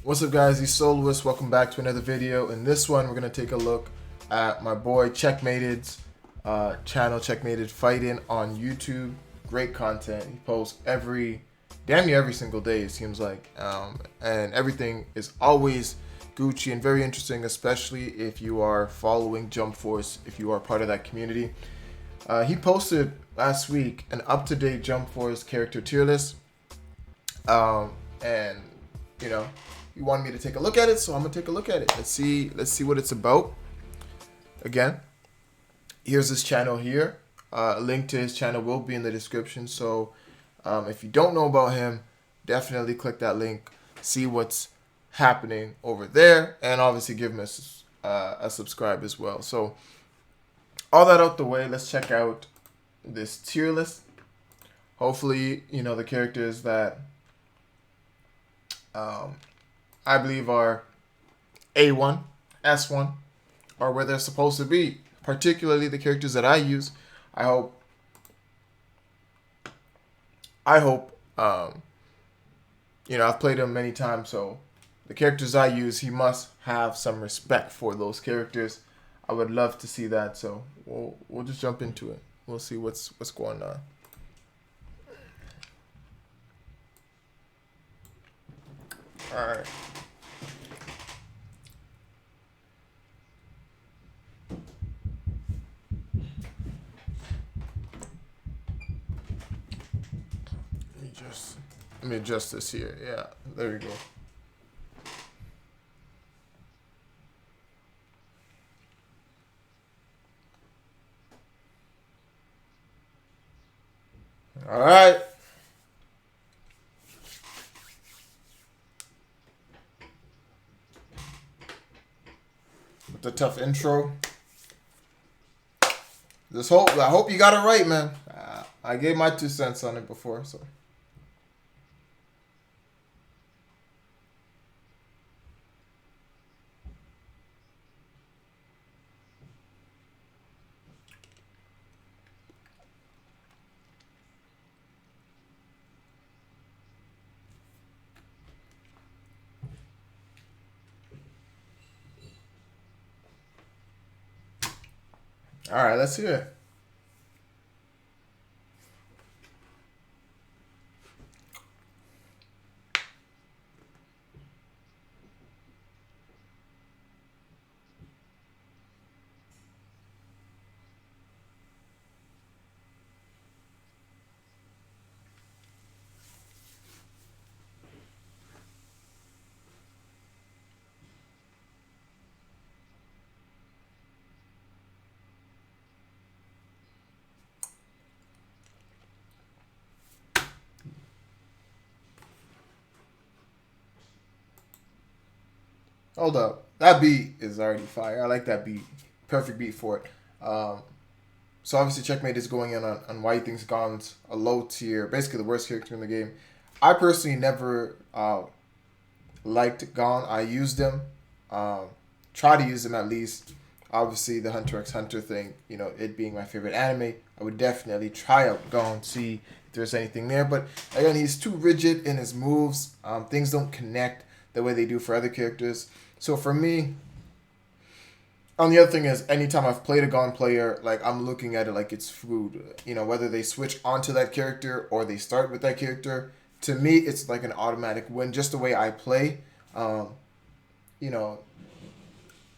What's up, guys? Soloist. Welcome back to another video. In this one, we're gonna take a look at my boy Checkmated's channel, Checkmated Fighting on YouTube. Great content. He posts damn near every single day, it seems like, and everything is always Gucci and very interesting, especially if you are following Jump Force, if you are part of that community. He posted last week an up-to-date Jump Force character tier list, and you know, he wanted me to take a look at it, so I'm gonna take a look at it. Let's see what it's about. Again, here's his channel here. A link to his channel will be in the description. So if you don't know about him, definitely click that link, see what's happening over there, and obviously give him a subscribe as well. So all that out the way, let's check out this tier list. Hopefully, you know, the characters that I believe are A1, S1, are where they're supposed to be. Particularly the characters that I use. I hope, you know, I've played him many times, so the characters I use, he must have some respect for those characters. I would love to see that, so we'll just jump into it. We'll see what's going on. All right. Let me adjust this here. Yeah, there we go. All right. With the tough intro. I hope you got it right, man. I gave my 2 cents on it before, so. All right, let's hear it. Hold up. That beat is already fire. I like that beat. Perfect beat for it. So obviously Checkmate is going in on why he thinks Gon's a low tier, basically the worst character in the game. I personally never liked Gon. I used him. Try to use him at least. Obviously the Hunter x Hunter thing, you know, it being my favorite anime, I would definitely try out Gon, see if there's anything there. But again, he's too rigid in his moves. Things don't connect the way they do for other characters. So for me, the other thing is, anytime I've played a Gon player, like, I'm looking at it like it's food. You know, whether they switch onto that character or they start with that character, to me, it's like an automatic win. Just the way I play, you know,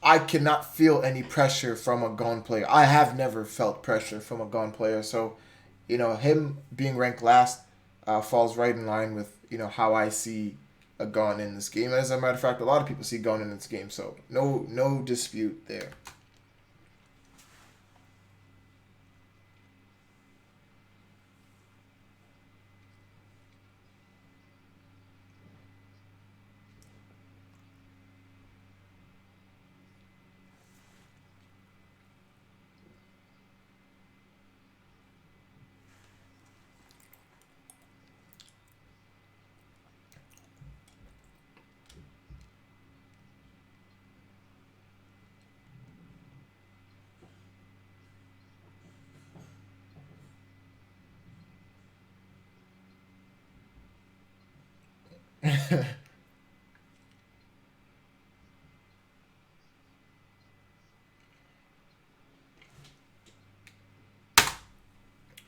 I cannot feel any pressure from a Gon player. I have never felt pressure from a Gon player. So, you know, him being ranked last falls right in line with, you know, how I see a Gon in this game. As a matter of fact, a lot of people see Gon in this game, so no dispute there.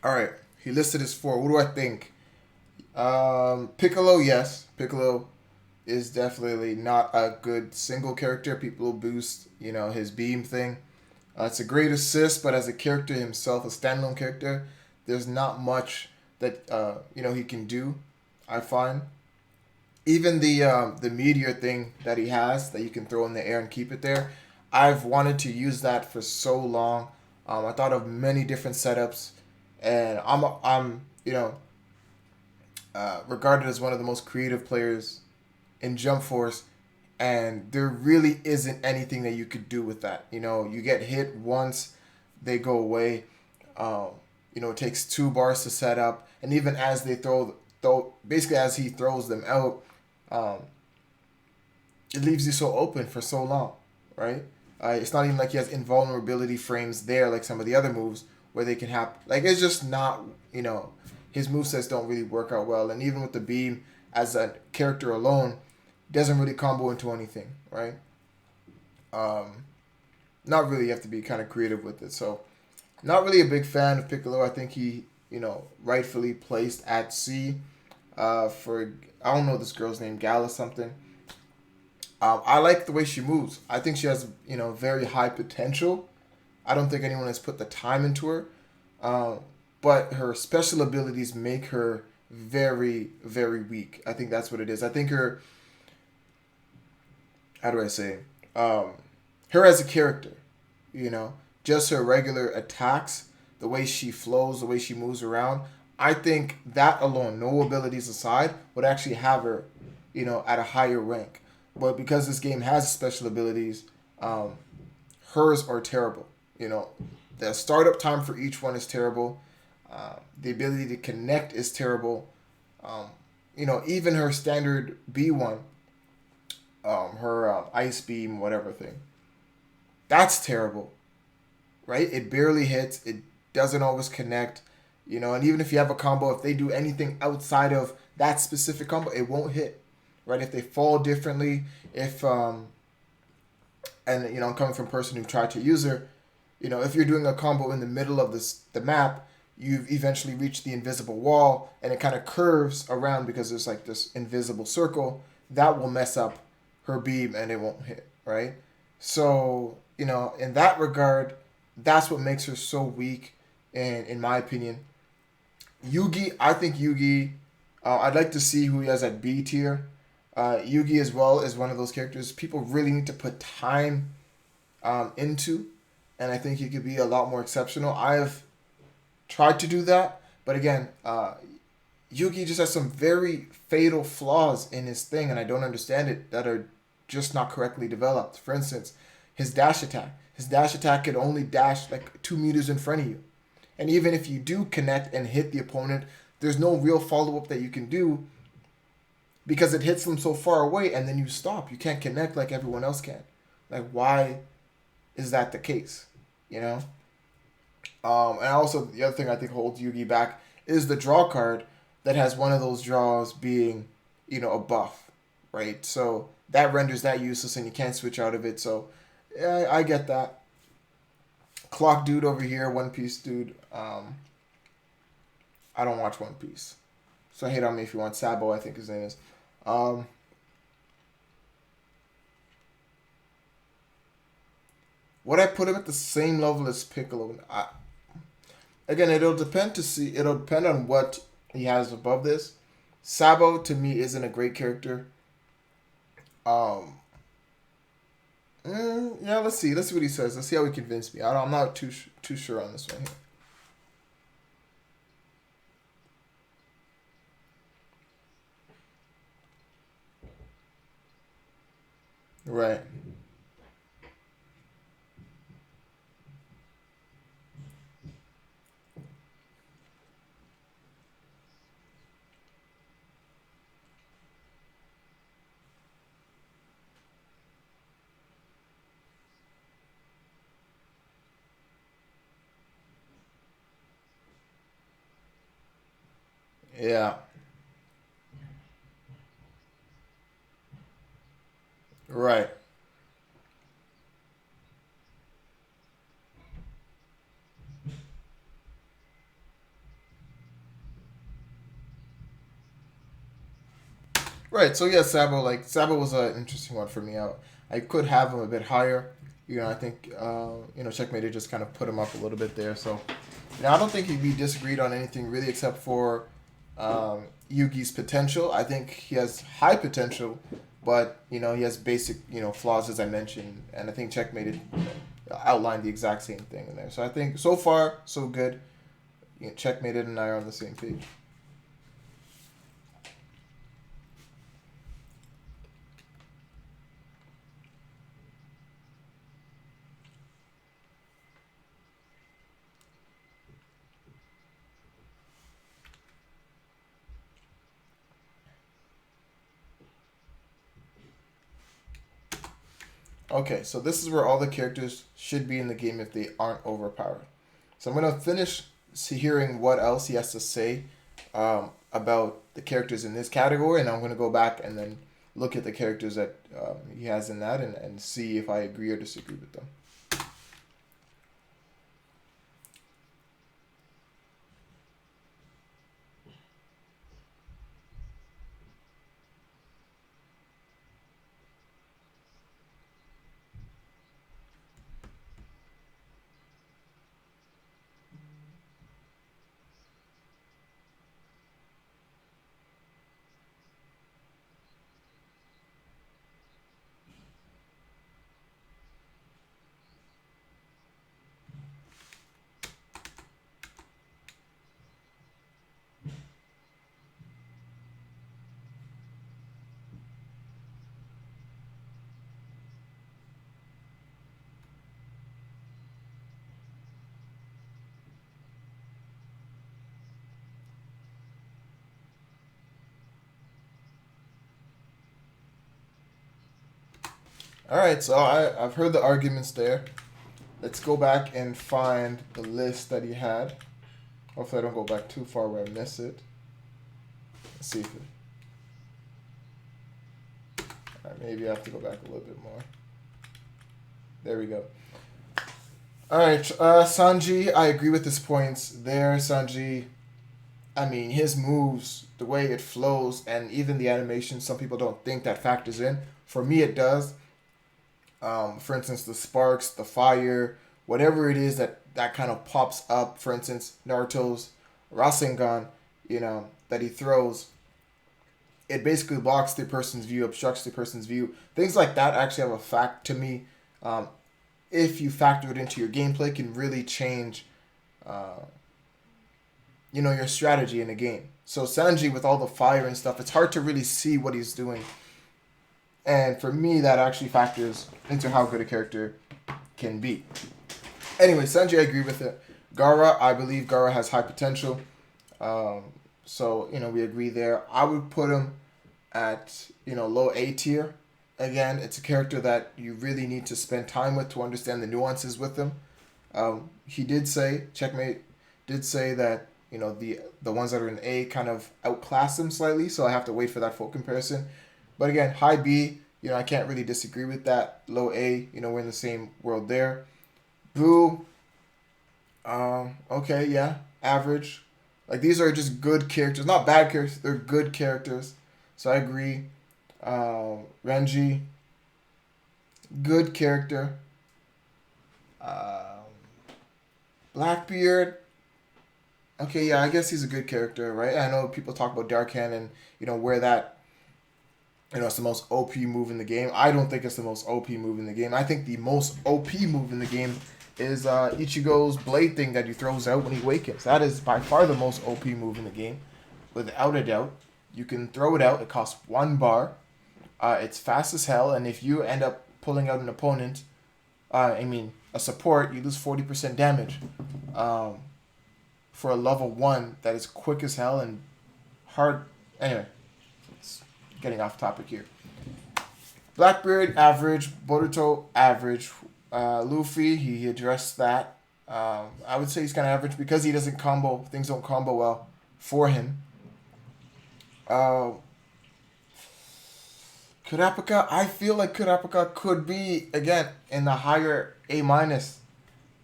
All right, he listed his four. What do I think? Piccolo, yes. Piccolo is definitely not a good single character. People boost, his beam thing. It's a great assist, but as a character himself, a standalone character, there's not much that he can do. I find even the meteor thing that he has that you can throw in the air and keep it there. I've wanted to use that for so long. I thought of many different setups, and I'm regarded as one of the most creative players in Jump Force, and there really isn't anything that you could do with that. You get hit once, they go away. Um, it takes 2 bars to set up, and even as they throw basically as he throws them out, um, it leaves you so open for so long, right? It's not even like he has invulnerability frames there like some of the other moves where they can have like it's just not his movesets don't really work out well, and even with the beam as a character alone doesn't really combo into anything, right? Um, Not really. You have to be kind of creative with it. So, not really a big fan of Piccolo. I think he, rightfully placed at C. For I don't know this girl's name, Gala something. I like the way she moves. I think she has, very high potential. I don't think anyone has put the time into her. Um, but her special abilities make her very, very weak. I think that's what it is. I think her, how do I say, um, her as a character, you know, just her regular attacks, the way she flows, the way she moves around. I think that alone, no abilities aside, would actually have her, at a higher rank. But because this game has special abilities, um, hers are terrible. The startup time for each one is terrible. The ability to connect is terrible. Um, even her standard B1, her ice beam, whatever thing, that's terrible, right? It barely hits. It doesn't always connect. And even if you have a combo, if they do anything outside of that specific combo, it won't hit, right? If they fall differently, if and I'm coming from a person who tried to use her, if you're doing a combo in the middle of the map, you've eventually reached the invisible wall, and it kind of curves around because there's like this invisible circle that will mess up her beam and it won't hit, right? So in that regard, that's what makes her so weak, and in my opinion, Yugi, I think Yugi, I'd like to see who he has at B tier. Yugi as well is one of those characters people really need to put time into, and I think he could be a lot more exceptional. I've tried to do that, but again, Yugi just has some very fatal flaws in his thing, and I don't understand it that are just not correctly developed. For instance, his dash attack. His dash attack could only dash like 2 meters in front of you. And even if you do connect and hit the opponent, there's no real follow up that you can do because it hits them so far away and then you stop. You can't connect like everyone else can. Like, why is that the case? You know? And also, the other thing I think holds Yugi back is the draw card that has one of those draws being, a buff, right? So that renders that useless and you can't switch out of it. So, yeah, I get that. Clock dude over here, One Piece dude. I don't watch One Piece, so hate on me if you want. Sabo, I think his name is. Um, would I put him at the same level as Piccolo? Again, It'll depend on what he has above this. Sabo to me isn't a great character. Um, yeah, let's see. Let's see what he says. Let's see how he convinced me. I'm not too sure on this one here. Right. Yeah. Right. Right. So yeah, Sabo was an interesting one for me. I could have him a bit higher. I think Checkmate just kind of put him up a little bit there. So I don't think we disagreed on anything really except for Yugi's potential. I think he has high potential, but he has basic flaws as I mentioned, and I think Checkmate outlined the exact same thing in there. So I think so far so good. Checkmate and I are on the same page. Okay, so this is where all the characters should be in the game if they aren't overpowered. So I'm gonna finish hearing what else he has to say about the characters in this category, and I'm gonna go back and then look at the characters that he has in that and see if I agree or disagree with them. All right, so I've heard the arguments there. Let's go back and find the list that he had. Hopefully I don't go back too far where I miss it. Let's see if it... All right, maybe I have to go back a little bit more. There we go. All right, Sanji, I agree with his points there. Sanji, I mean, his moves, the way it flows, and even the animation, some people don't think that factors in. For me, it does. For instance, the sparks, the fire, whatever it is that kind of pops up. For instance, Naruto's Rasengan, that he throws, it basically blocks the person's view, obstructs the person's view. Things like that actually have a fact to me. If you factor it into your gameplay, can really change, your strategy in a game. So Sanji, with all the fire and stuff, it's hard to really see what he's doing. And for me, that actually factors into how good a character can be. Anyway, Sanji, I agree with it. Gaara, I believe Gaara has high potential. So, we agree there. I would put him at, low A tier. Again, it's a character that you really need to spend time with to understand the nuances with him. He did say, Checkmate did say that, the ones that are in A kind of outclass him slightly, so I have to wait for that full comparison. But again, high B, I can't really disagree with that. Low A, we're in the same world there. Boo, okay, yeah, average. Like, these are just good characters. Not bad characters, they're good characters. So I agree. Renji, good character. Blackbeard, okay, yeah, I guess he's a good character, right? I know people talk about Dark Hand and, where that, it's the most OP move in the game. I don't think it's the most OP move in the game. I think the most OP move in the game is Ichigo's blade thing that he throws out when he awakens. That is by far the most OP move in the game, without a doubt. You can throw it out. It costs 1 bar. It's fast as hell, and if you end up pulling out an opponent, a support, you lose 40% damage. For a level 1 that is quick as hell and hard. Anyway, it's getting off topic here. Blackbeard, average. Boruto, average. Luffy, he addressed that. I would say he's kind of average because he doesn't combo. Things don't combo well for him. Kurapika, I feel like Kurapika could be, again, in the higher A-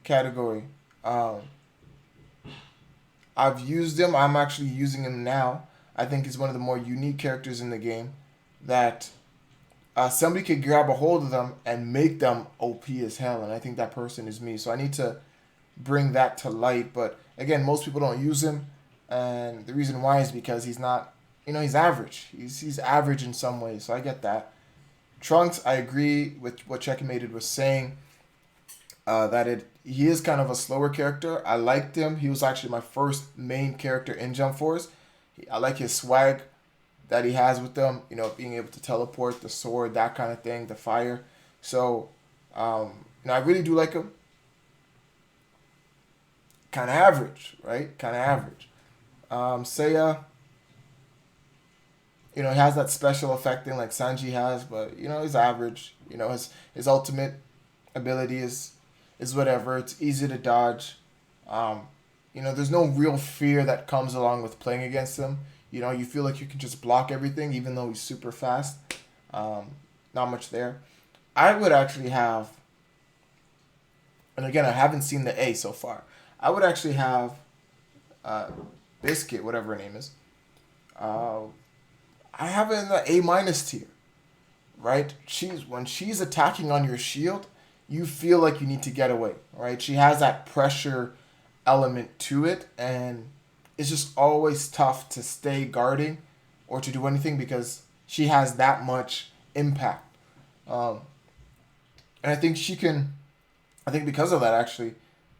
category. I've used him. I'm actually using him now. I think he's one of the more unique characters in the game. that somebody could grab a hold of them and make them OP as hell, and I think that person is me. So I need to bring that to light. But again, most people don't use him, and the reason why is because he's not, he's average. He's average in some ways, so I get that. Trunks, I agree with what Checkmated was saying. That he is kind of a slower character. I liked him. He was actually my first main character in Jump Force. I like his swag that he has with them. Being able to teleport, the sword, that kind of thing, the fire. So, I really do like him. Kind of average, right? Kind of average. Seiya, he has that special effect thing like Sanji has, but he's average. His ultimate ability is whatever. It's easy to dodge. There's no real fear that comes along with playing against him. You feel like you can just block everything, even though he's super fast. Not much there. I would actually have, and again, I haven't seen the A so far. I would actually have Biscuit, whatever her name is. I have it in the A minus tier, right? When she's attacking on your shield, you feel like you need to get away, right? She has that pressure element to it, and it's just always tough to stay guarding or to do anything because she has that much impact. And I think because of that, actually,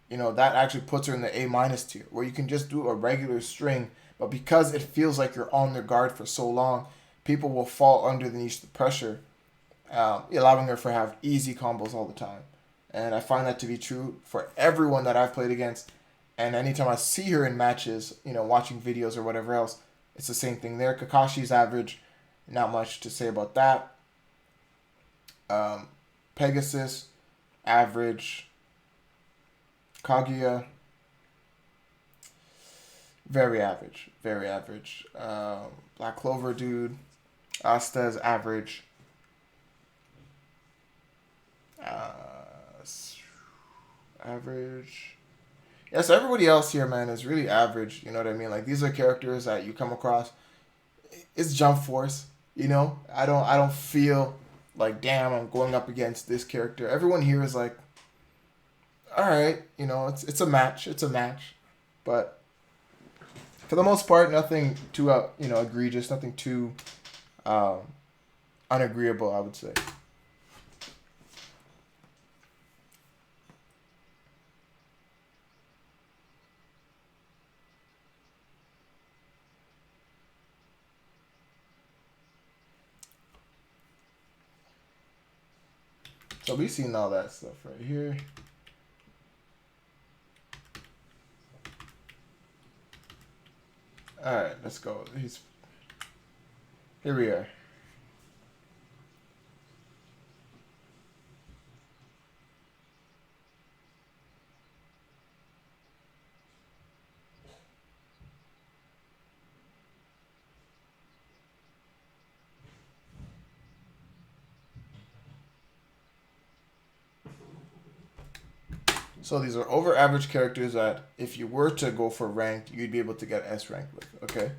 that actually puts her in the A minus tier, where you can just do a regular string, but because it feels like you're on their guard for so long, people will fall underneath the pressure, allowing her to have easy combos all the time. And I find that to be true for everyone that I've played against. And anytime I see her in matches, watching videos or whatever else, it's the same thing there. Kakashi's average, not much to say about that. Pegasus, average. Kaguya, very average. Very average. Black Clover dude, Asta's average. Average. Yeah, so everybody else here, man, is really average. You know what I mean? Like, these are characters that you come across. It's Jump Force. I don't feel like, damn, I'm going up against this character. Everyone here is like, all right, it's a match. It's a match, but for the most part, nothing too egregious, nothing too unagreeable, I would say. So we've seen all that stuff right here. All right, let's go. Here we are. So these are over average characters that if you were to go for ranked, you'd be able to get S rank with, okay?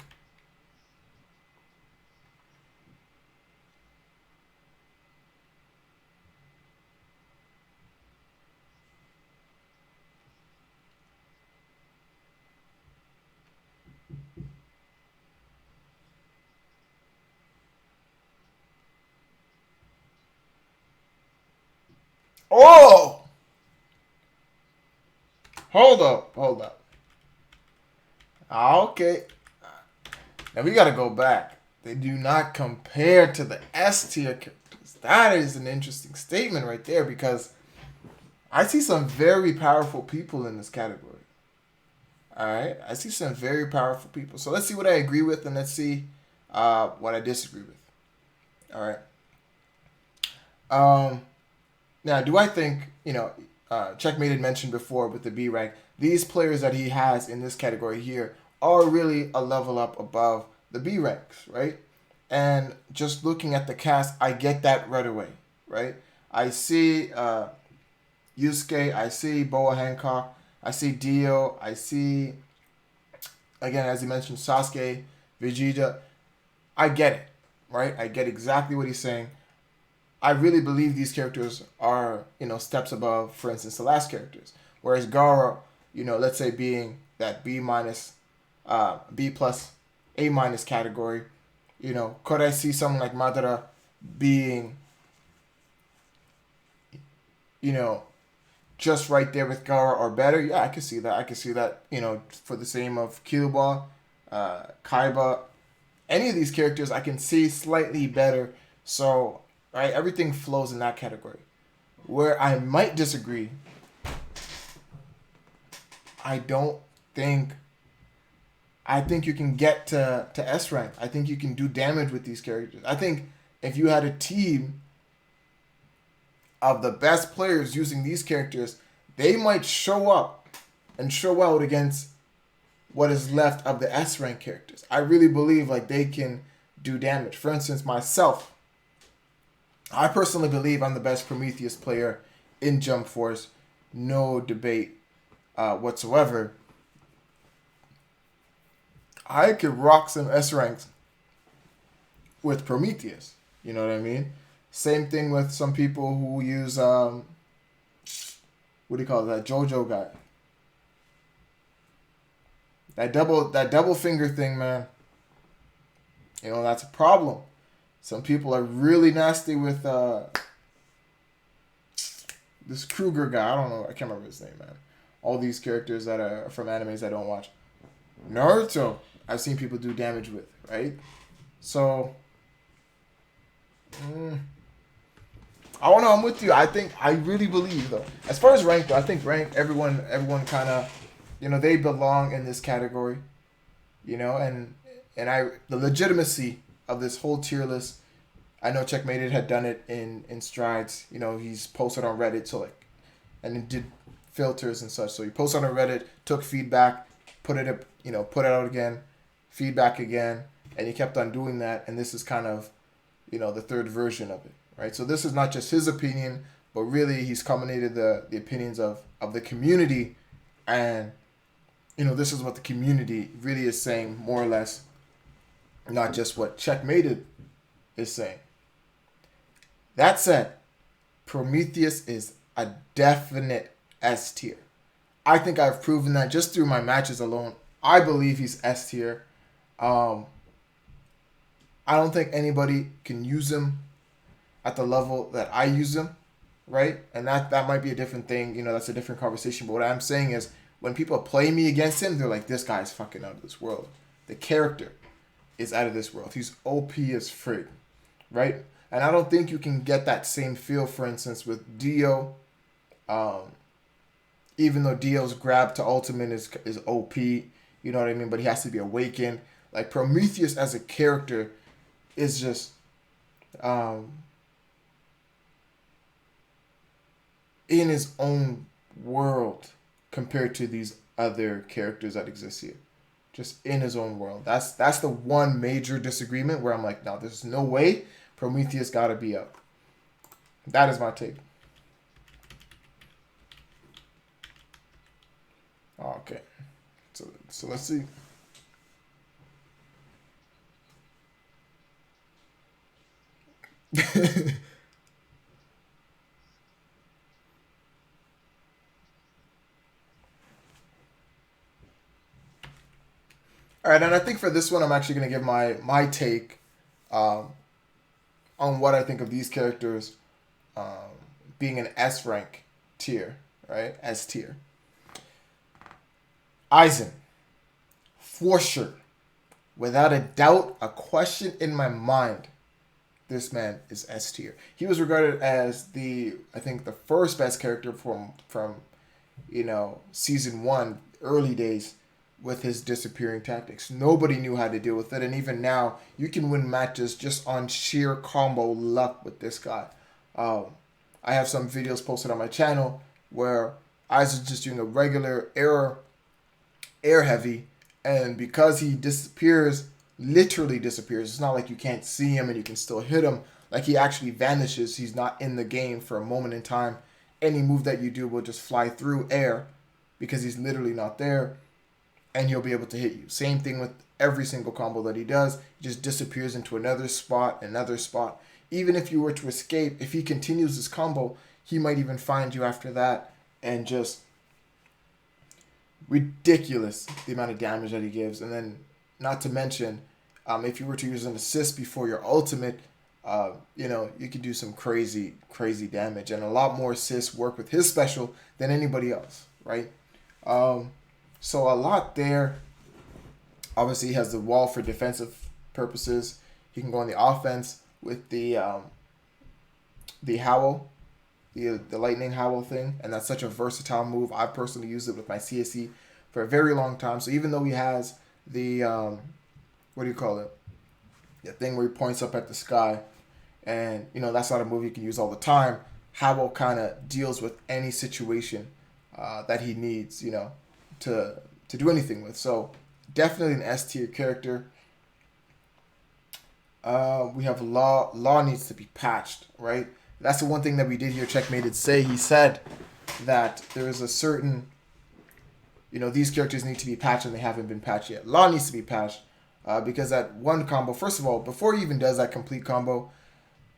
Oh! Hold up. Okay. Now we gotta go back. They do not compare to the S tier characters. That is an interesting statement right there because I see some very powerful people in this category. Alright? I see some very powerful people. So let's see what I agree with and let's see what I disagree with. Alright. Now, do I think, Checkmated mentioned before with the B rank, these players that he has in this category here are really a level up above the B ranks, right? And just looking at the cast, I get that right away, right? I see Yusuke, I see Boa Hancock, I see Dio, I see, again, as you mentioned, Sasuke, Vegeta. I get it, right? I get exactly what he's saying. I really believe these characters are, steps above, for instance, the last characters. Whereas Gara, let's say being that B minus, B plus, A minus category, could I see someone like Madara being, you know, just right there with Gara or better? Yeah, I can see that. I can see that, for the same of Killua, Kaiba, any of these characters I can see slightly better. So, right, everything flows in that category. Where I might disagree, I don't think. I think you can get to S rank. I think you can do damage with these characters. I think if you had a team of the best players using these characters, they might show up and show out against what is left of the S rank characters. I really believe like they can do damage. For instance, myself, I personally believe I'm the best Prometheus player in Jump Force. No debate whatsoever. I could rock some S ranks with Prometheus. You know what I mean? Same thing with some people who use what do you call it? That JoJo guy. That double finger thing, man. That's a problem. Some people are really nasty with this Kruger guy. I don't know. I can't remember his name, man. All these characters that are from animes I don't watch. Naruto, I've seen people do damage with, right? So, I don't know. I'm with you. I really believe though. As far as rank, though, I think rank. Everyone kind of, they belong in this category. And the legitimacy of this whole tier list. I know Checkmated had done it in strides. He's posted on Reddit, so like, and it did filters and such. So he posted on Reddit, took feedback, put it up, put it out again, feedback again, and he kept on doing that. And this is kind of, the third version of it, right? So this is not just his opinion, but really he's culminated the opinions of the community, and this is what the community really is saying, more or less, not just what Checkmated is saying. That said, Prometheus is a definite S tier. I think I've proven that just through my matches alone. I believe he's S tier. I don't think anybody can use him at the level that I use him, right? And that might be a different thing. That's a different conversation. But what I'm saying is, when people play me against him, they're like, this guy's fucking out of this world. The character is out of this world. He's OP as frig, right? And I don't think you can get that same feel, for instance, with Dio. Even though Dio's grab to ultimate is OP, you know what I mean? But he has to be awakened. Like, Prometheus as a character is just in his own world compared to these other characters that exist here. Just in his own world. That's the one major disagreement where I'm like, no, there's no way Prometheus gotta be up. That is my take. Okay. So let's see. All right, and I think for this one, I'm actually going to give my take on what I think of these characters being an S rank tier, right? S tier. Aizen, for sure, without a doubt, a question in my mind, this man is S tier. He was regarded as I think the first best character from season 1, early days, with his disappearing tactics. Nobody knew how to deal with it, and even now, you can win matches just on sheer combo luck with this guy. I have some videos posted on my channel where Aizen's just doing a regular air heavy, and because he disappears, literally disappears. It's not like you can't see him and you can still hit him. Like, he actually vanishes. He's not in the game for a moment in time. Any move that you do will just fly through air because he's literally not there, and he'll be able to hit you. Same thing with every single combo that he does. He just disappears into another spot, another spot. Even if you were to escape, if he continues his combo, he might even find you after that, and just ridiculous the amount of damage that he gives. And then, not to mention, if you were to use an assist before your ultimate, you could do some crazy damage, and a lot more assists work with his special than anybody else, right? So a lot there. Obviously, he has the wall for defensive purposes. He can go on the offense with the howl, the lightning howl thing, and that's such a versatile move. I personally used it with my CSE for a very long time. So even though he has the what do you call it? The thing where he points up at the sky, and that's not a move you can use all the time. Howl kind of deals with any situation that he needs, to do anything with. So definitely an S tier character. We have Law. Law needs to be patched, right? That's the one thing that we did hear Checkmated say. He said that there is a certain, these characters need to be patched and they haven't been patched yet. Law needs to be patched because that one combo, first of all, before he even does that complete combo,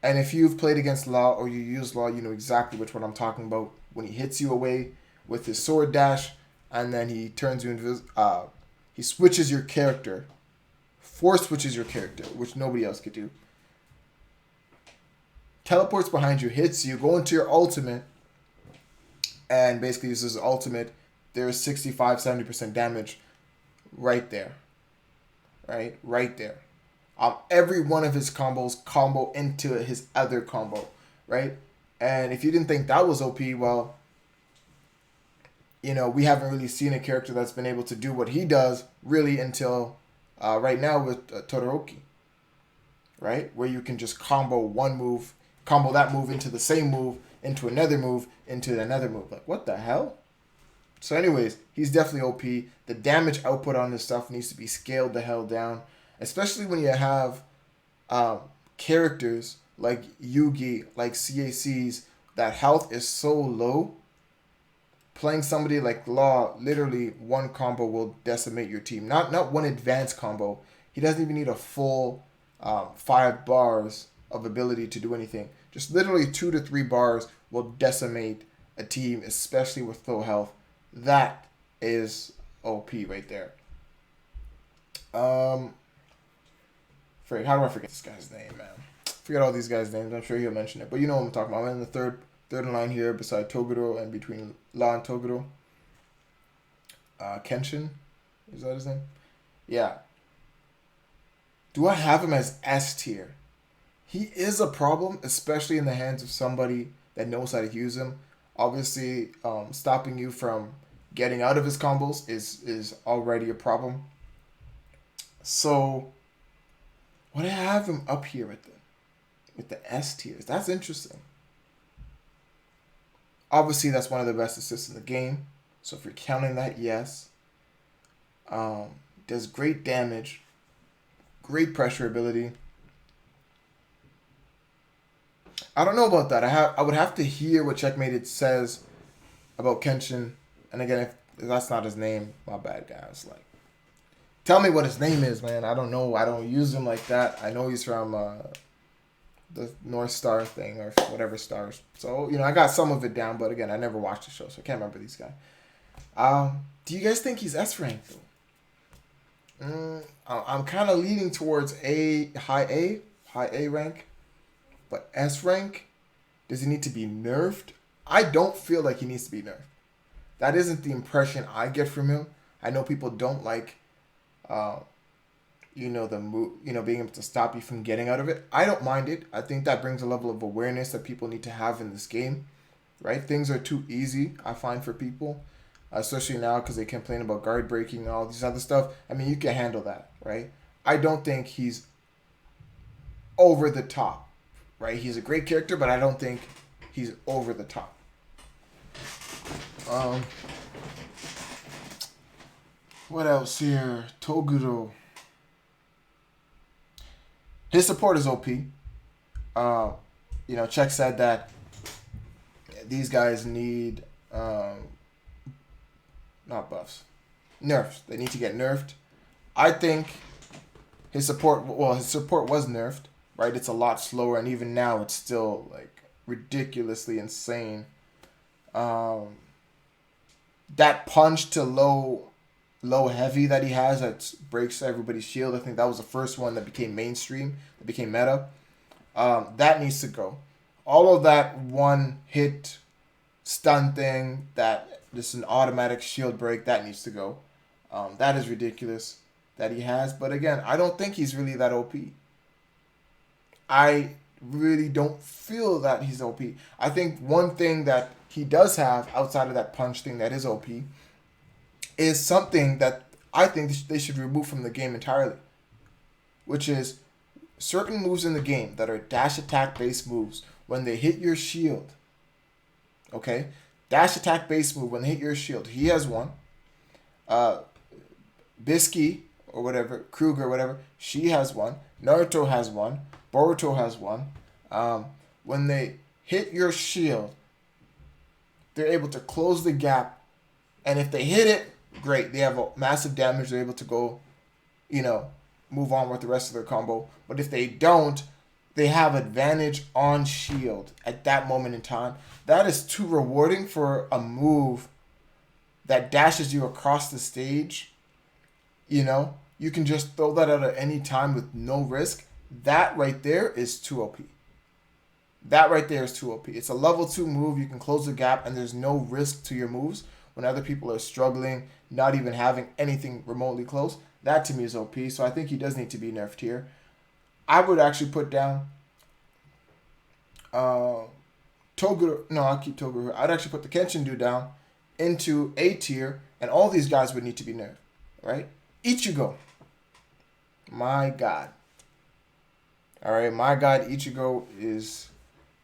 and if you've played against Law or you use Law, you know exactly which one I'm talking about. When he hits you away with his sword dash, and then he turns you invisible, he switches your character, force switches your character, which nobody else could do. Teleports behind you, hits you, go into your ultimate, and basically uses his ultimate. There's 65-70% damage right there. Right there. Every one of his combos combo into his other combo, right? And if you didn't think that was OP, well, we haven't really seen a character that's been able to do what he does really until right now with Todoroki, right? Where you can just combo that move into the same move, into another move, into another move. Like, what the hell? So anyways, he's definitely OP. The damage output on this stuff needs to be scaled the hell down, especially when you have characters like Yugi, like CACs, that health is so low. Playing somebody like Law, literally one combo will decimate your team. Not one advanced combo. He doesn't even need a full 5 bars of ability to do anything. Just literally 2 to 3 bars will decimate a team, especially with low health. That is OP right there. How do I forget this guy's name, man? Forget all these guys' names. I'm sure he'll mention it. But you know what I'm talking about. I'm in the third in line here beside Toguro, and between Law and Toguro. Kenshin? Is that his name? Yeah. Do I have him as S tier? He is a problem, especially in the hands of somebody that knows how to use him. Obviously, stopping you from getting out of his combos is already a problem. So, why do I have him up here with the S tiers? That's interesting. Obviously, that's one of the best assists in the game. So if you're counting that, yes. Does great damage, great pressure ability. I don't know about that. I would have to hear what Checkmated says about Kenshin. And again, if that's not his name, my bad, guys. Like, tell me what his name is, man. I don't know. I don't use him like that. I know he's from the North Star thing or whatever stars. So, I got some of it down, but again, I never watched the show, so I can't remember these guys. Do you guys think he's S rank though? I'm kind of leaning towards high A rank, but S rank, does he need to be nerfed? I don't feel like he needs to be nerfed. That isn't the impression I get from him. I know people don't like the move, being able to stop you from getting out of it. I don't mind it. I think that brings a level of awareness that people need to have in this game, right? Things are too easy, I find, for people, especially now because they complain about guard breaking and all this other stuff. I mean, you can handle that, right? I don't think he's over the top, right? He's a great character, but I don't think he's over the top. What else here? Toguro. His support is OP. Check said that these guys need not buffs, nerfs. They need to get nerfed. I think his support was nerfed, right? It's a lot slower, and even now it's still like ridiculously insane. Um, that punch to low heavy that he has that breaks everybody's shield. I think that was the first one that became mainstream, that became meta. That needs to go. All of that one hit stun thing, that just an automatic shield break, that needs to go. That is ridiculous that he has. But again, I don't think he's really that OP. I really don't feel that he's OP. I think one thing that he does have outside of that punch thing that is OP is something that I think they should remove from the game entirely, which is certain moves in the game that are dash attack based moves. When they hit your shield, okay, dash attack based move when they hit your shield. He has one. Bisky or whatever, Kruger, whatever, she has one. Naruto has one. Boruto has one. When they hit your shield, they're able to close the gap, and if they hit it, great. They have a massive damage. They're able to go, move on with the rest of their combo. But if they don't, they have advantage on shield at that moment in time. That is too rewarding for a move that dashes you across the stage. You can just throw that out at any time with no risk. That right there is too OP. That right there is too OP. It's a level 2 move. You can close the gap, and there's no risk to your moves when other people are struggling, not even having anything remotely close. That to me is OP, so I think he does need to be nerfed here. I would actually put down Toguro. No, I'll keep Toguro. I'd actually put the Kenshin dude down into A tier, and all these guys would need to be nerfed, right? Ichigo. My God. All right, my God, Ichigo is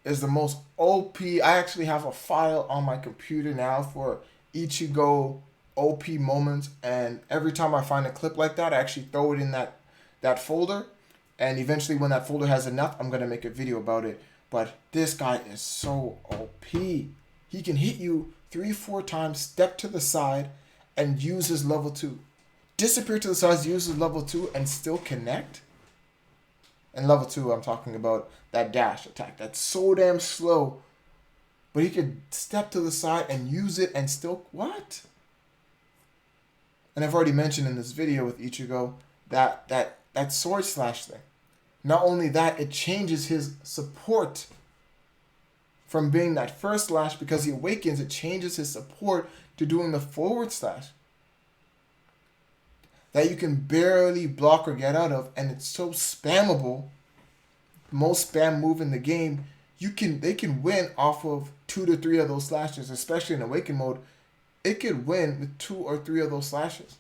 the most OP. I actually have a file on my computer now for Ichigo OP moments, and every time I find a clip like that, I actually throw it in that folder, and eventually when that folder has enough, I'm going to make a video about it. But this guy is so OP. He can hit you 3-4 times, step to the side, and use his level 2. Disappear to the side, use his level 2, and still connect. And level 2, I'm talking about that dash attack. That's so damn slow. But he could step to the side and use it and still... What? And I've already mentioned in this video with Ichigo that sword slash thing. Not only that, it changes his support from being that first slash, because he awakens, it changes his support to doing the forward slash that you can barely block or get out of, and it's so spammable. Most spam move in the game, they can win off of 2 to 3 of those slashes, especially in awaken mode. It could win with 2 or 3 of those slashes.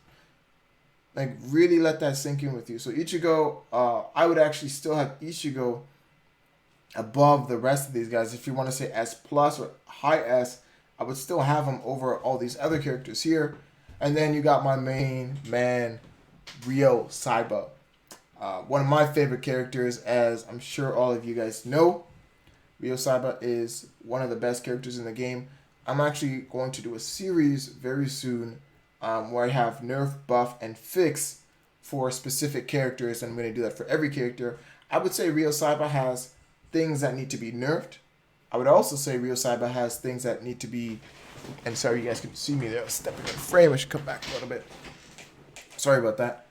Like, really let that sink in with you. So Ichigo, I would actually still have Ichigo above the rest of these guys. If you want to say S plus or high S, I would still have him over all these other characters here. And then you got my main man, Ryo Saiba. One of my favorite characters, as I'm sure all of you guys know. Ryo Saiba is one of the best characters in the game. I'm actually going to do a series very soon where I have nerf, buff, and fix for specific characters. And I'm going to do that for every character. I would say Ryo Saiba has things that need to be nerfed. I would also say Ryo Saiba has things that need to be... And sorry, you guys can see me there. I was stepping in the frame. I should come back a little bit. Sorry about that.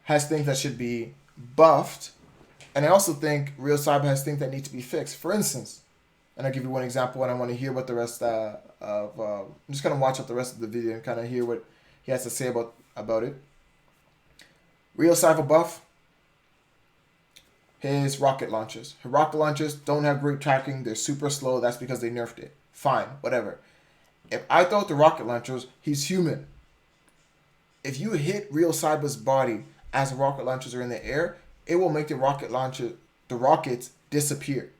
Has things that should be buffed. And I also think Ryo Saiba has things that need to be fixed. For instance, and I'll give you one example, and I want to hear what the rest I'm just going to watch out the rest of the video and kind of hear what he has to say about it. Ryo Saiba buff. His rocket launches. His rocket launches don't have great tracking. They're super slow. That's because they nerfed it. Fine, whatever. If I throw out the rocket launchers, he's human. If you hit Ryo Saiba's body as the rocket launchers are in the air, it will make the rockets disappear.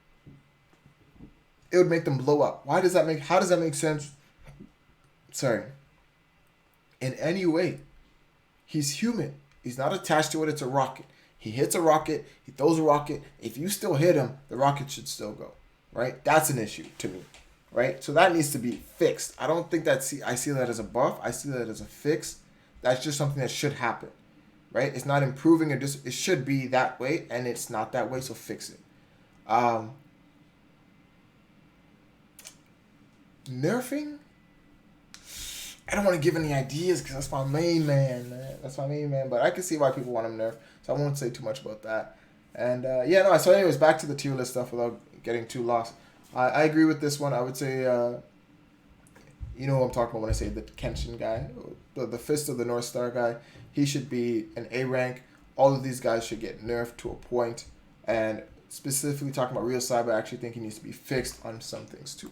It would make them blow up. How does that make sense? Sorry. In any way. He's human. He's not attached to it. It's a rocket. He hits a rocket. He throws a rocket. If you still hit him, the rocket should still go. Right? That's an issue to me. Right? So that needs to be fixed. I don't think I see that as a buff. I see that as a fix. That's just something that should happen. right? It's not improving. It should be that way, and it's not that way. So fix it. Nerfing. I don't want to give any ideas because that's my main man. That's my main man. But I can see why people want him nerfed, so I won't say too much about that. And yeah, no. So anyways, back to the tier list stuff without getting too lost. I agree with this one. I would say, you know what I'm talking about when I say the Kenshin guy, the Fist of the North Star guy. He should be an A rank. All of these guys should get nerfed to a point. And specifically talking about Real Cyber, I actually think he needs to be fixed on some things too.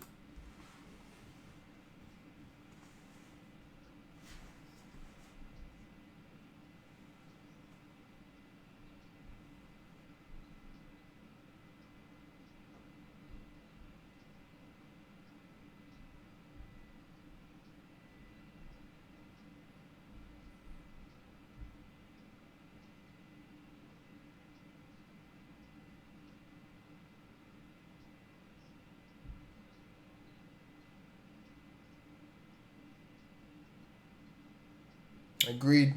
Agreed.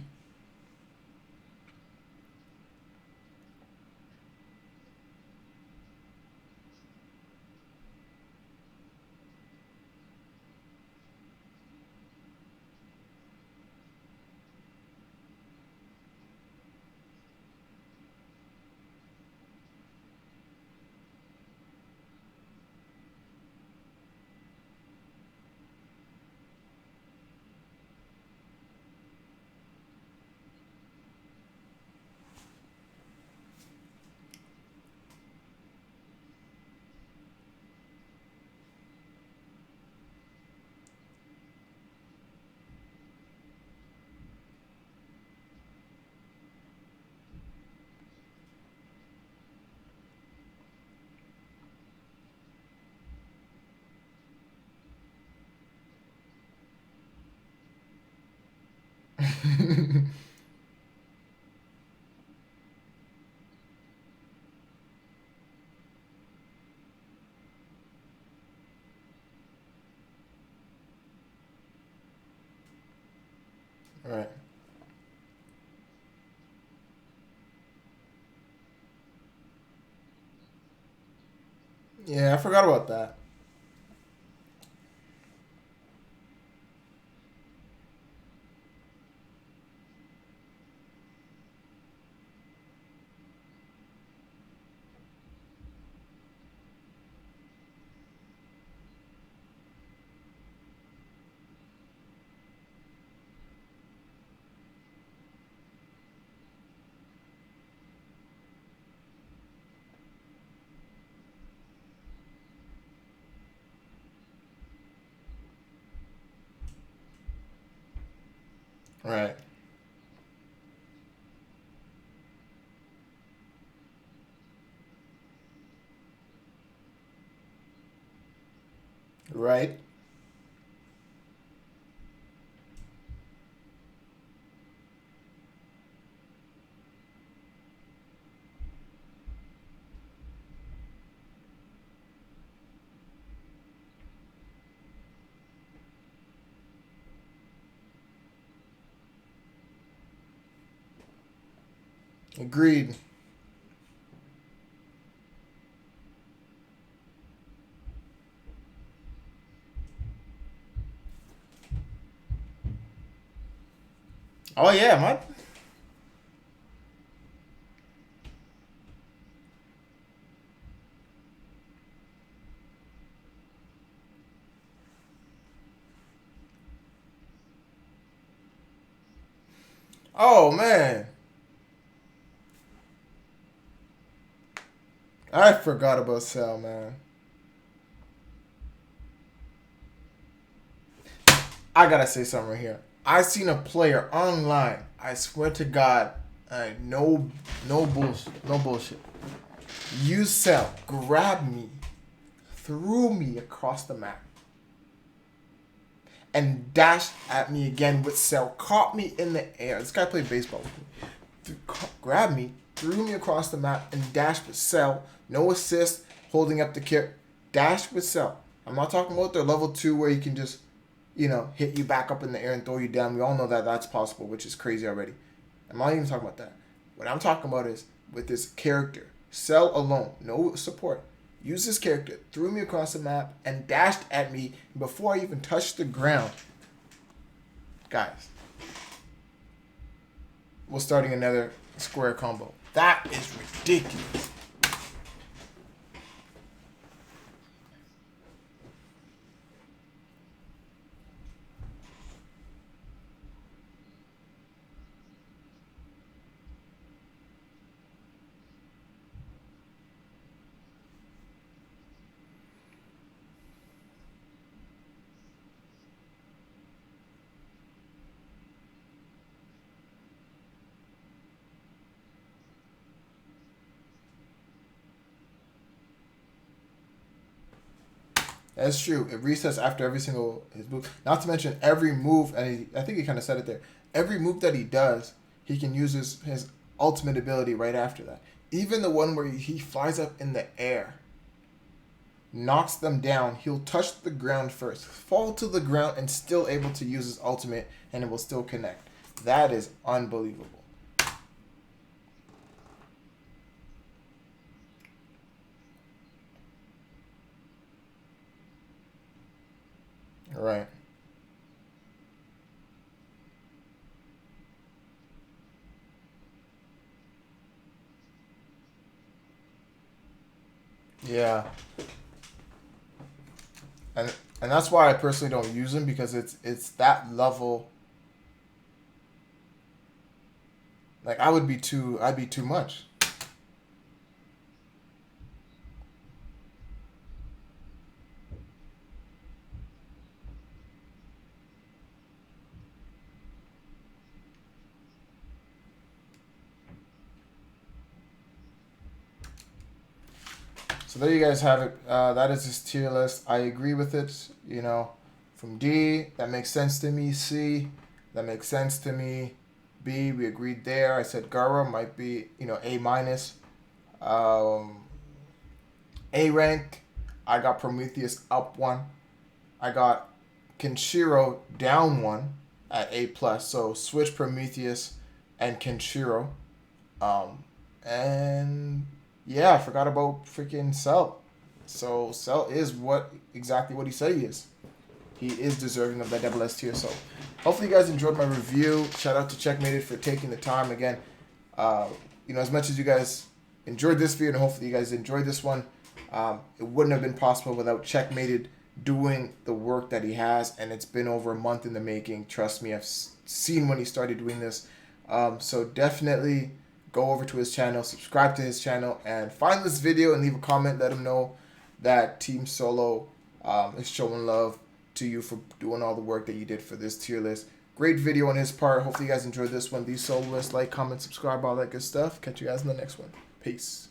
Right. Yeah, I forgot about that. Right. Right. Agreed. Oh yeah, man. Oh man. I forgot about Cell, man. I gotta say something right here. I seen a player online. I swear to God, no bullshit, no bullshit. Use Cell, grabbed me, threw me across the map, and dashed at me again with Cell. Caught me in the air. This guy played baseball with me. Grabbed me, threw me across the map, and dashed with Cell. No assist, holding up the kit. Dashed with Cell. I'm not talking about their level 2 where you can just, hit you back up in the air and throw you down. We all know that that's possible, which is crazy already. I'm not even talking about that. What I'm talking about is with this character, Cell alone, no support. Use this character, threw me across the map, and dashed at me before I even touched the ground. Guys, we're starting another square combo. That is ridiculous. That's true. It resets after every single his move. Not to mention every move, and I think he kind of said it there. Every move that he does, he can use his ultimate ability right after that. Even the one where he flies up in the air, knocks them down. He'll touch the ground first, fall to the ground, and still able to use his ultimate, and it will still connect. That is unbelievable. Right. Yeah. And and that's why I personally don't use them, because it's that level. Like I'd be too much. So there you guys have it. That is his tier list. I agree with it. You know, from D, that makes sense to me. C, that makes sense to me. B, we agreed there. I said Gara might be, A minus. Um, A rank, I got Prometheus up one. I got Kenshiro down one at A plus. So switch Prometheus and Kenshiro. And yeah, I forgot about freaking Cell. So Cell is exactly what he said he is. He is deserving of that double S tier. So hopefully you guys enjoyed my review. Shout out to Checkmated for taking the time again. As much as you guys enjoyed this video, and hopefully you guys enjoyed this one, it wouldn't have been possible without Checkmated doing the work that he has, and it's been over a month in the making. Trust me, I've seen when he started doing this. So definitely go over to his channel, subscribe to his channel, and find this video and leave a comment. Let him know that Team Solo is showing love to you for doing all the work that you did for this tier list. Great video on his part. Hopefully you guys enjoyed this one. THEESOLOIST, like, comment, subscribe, all that good stuff. Catch you guys in the next one. Peace.